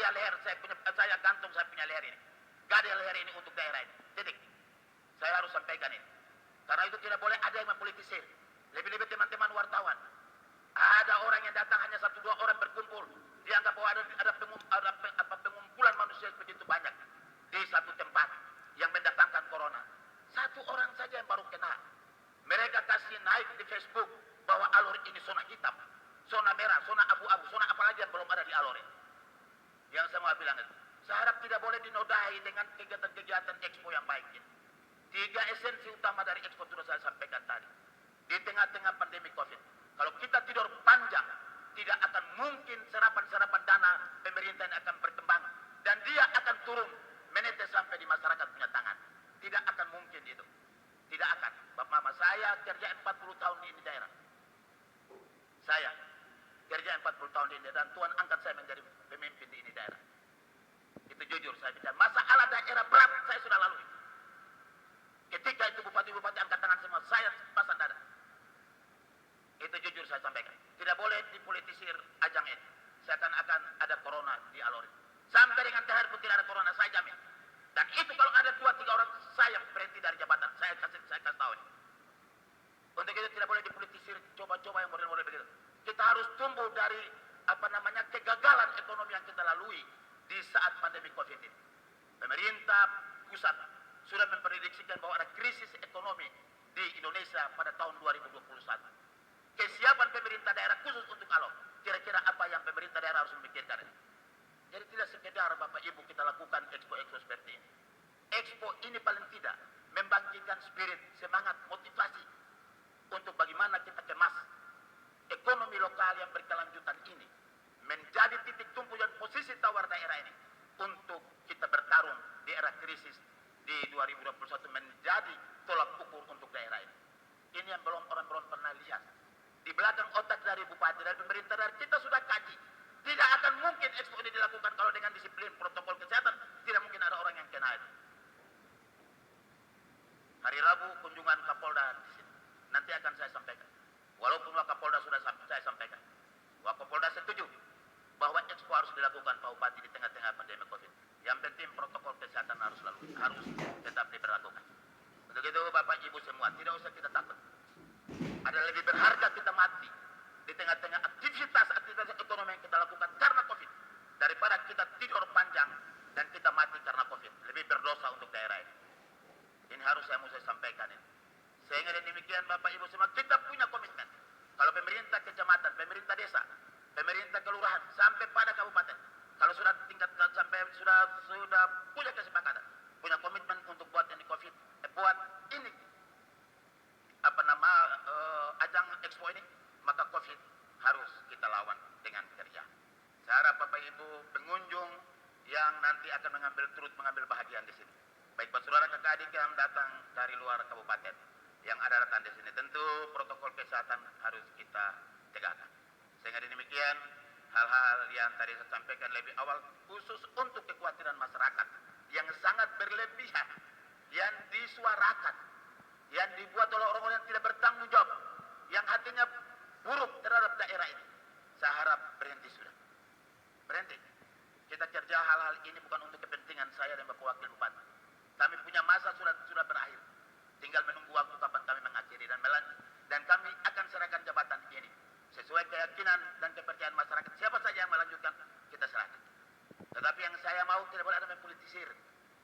saya gantung saya punya leher ini. Gak ada leher ini untuk daerah ini. Titik. Saya harus sampaikan ini. Karena itu tidak boleh ada yang mempolitisir. Lebih-lebih teman-teman wartawan. Ada orang yang datang hanya 1-2 orang berkumpul. Dianggap bahwa ada pengumpulan manusia begitu banyak di satu tempat yang mendatangkan corona. 1 orang saja yang baru kena. Mereka kasih naik di Facebook bahwa alur ini zona hitam, zona merah, zona abu-abu, zona apalagi yang belum ada di alur ini. Yang saya mau bilang itu, saya harap tidak boleh dinodai dengan kegiatan-kegiatan Expo yang baik ini. 3 esensi utama dari Expo sudah saya sampaikan tadi. Di tengah-tengah pandemi COVID, kalau kita tidur panjang, tidak akan mungkin serapan-serapan dana pemerintah yang akan berkembang dan dia akan turun menetes sampai di masyarakat punya tangan. Tidak akan mungkin itu. Tidak akan. Bapak Mama, saya kerja 40 tahun di ini daerah. Saya kerja 40 tahun di ini dan Tuhan angkat saya menjadi pemimpin di ini daerah. Itu jujur saya bicara. Masalah daerah berat saya sudah lalui. Ketika itu bupati-bupati angkat tangan semua, saya pasang dada. Itu jujur saya sampaikan. Tidak boleh dipolitisir ajang ini. Seakan-akan ada corona di alur ini. Sampai dengan terakhir pun tidak ada corona, saya jamin. Dan itu kalau ada 2-3 orang, saya berhenti dari jabatan. Saya kasih tahu ini. Untuk itu tidak boleh dipolitisir, coba-coba yang model-model begitu. Kita harus tumbuh dari kegagalan ekonomi yang kita lalui di saat pandemi COVID ini. Pemerintah pusat sudah memprediksikan bahwa ada krisis ekonomi di Indonesia pada tahun 2021. Kesiapan pemerintah daerah khusus untuk alur. Kira-kira apa yang pemerintah daerah harus memikirkan ini. Jadi tidak sekedar Bapak Ibu kita lakukan expo-expo seperti ini. Expo ini paling tidak membangkitkan spirit, semangat, motivasi untuk bagaimana kita kemas ekonomi lokal yang berkelanjutan ini menjadi titik tumpu dan posisi tawar daerah ini untuk kita bertarung di era krisis di 2021 menjadi tolak ukur untuk daerah ini. Ini yang orang belum pernah lihat. Di belakang otak dari bupati dan pemerintah daerah kita sudah kaji. Tidak akan mungkin expo ini dilakukan kalau dengan disiplin protokol kesehatan tidak mungkin ada orang yang kena itu. Hari Rabu kunjungan Kapolda di sini. Nanti akan saya sampaikan. Walaupun Wakapolda sudah saya sampaikan. Wakapolda setuju bahwa expo harus dilakukan Pak Bupati di tengah-tengah pandemi COVID. Yang penting protokol kesehatan harus tetap diberlakukan. Untuk itu Bapak Ibu semua, tidak usah kita takut. Ada lebih berharga kita mati di tengah-tengah aktivitas ekonomi yang kita lakukan karena COVID daripada kita tidur panjang dan kita mati karena COVID. Lebih berdosa untuk daerah ini. Ini harus saya sampaikan ini. Sehingga demikian Bapak Ibu semua, kita punya komitmen. Kalau pemerintah kecamatan, pemerintah desa, pemerintah kelurahan sampai pada kabupaten, kalau sudah sudah punya kesepakatan, punya komitmen untuk buat ini COVID, buat ini ajang expo ini, maka COVID harus kita lawan dengan kerja. Saya harap Bapak Ibu pengunjung yang nanti akan turut mengambil bahagian di sini, baik saudara kakak adik yang datang dari luar kabupaten, yang ada datang di sini, tentu protokol kesehatan harus kita tegakkan. Sehingga demikian hal-hal yang tadi saya sampaikan lebih awal khusus untuk kekhawatiran masyarakat yang sangat berlebihan, yang disuarakan, yang dibuat oleh orang-orang yang tidak bertanggung jawab, yang hatinya buruk terhadap daerah ini. Saya harap berhenti sudah. Berhenti. Kita kerja hal-hal ini bukan untuk kepentingan saya dan Bapak Wakil Bupati. Kami punya masa sudah berakhir. Tinggal menunggu waktu kapan kami mengakhiri dan kami akan serahkan jabatan ini sesuai keyakinan dan kepercayaan masyarakat. Siapa saja yang melanjutkan, kita serahkan. Tetapi yang saya mau tidak boleh ada mempolitisir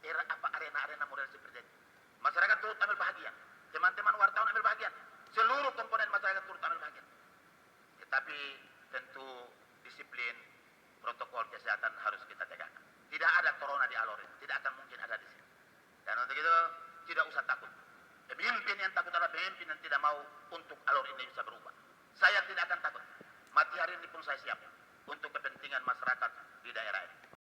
arena-arena model seperti ini. Masyarakat turut ambil bahagian. Teman-teman wartawan ambil bahagian. Seluruh komponen masyarakat turut ambil bahagian. Tetapi tentu disiplin protokol kesehatan harus kita tegakkan. Tidak ada corona di alur ini. Tidak akan mungkin ada di sini. Dan untuk itu tidak usah takut. Pemimpin yang takut adalah pemimpin yang tidak mau untuk alur ini bisa berubah. Saya tidak akan takut. Mati hari ini pun saya siap untuk kepentingan masyarakat di daerah ini.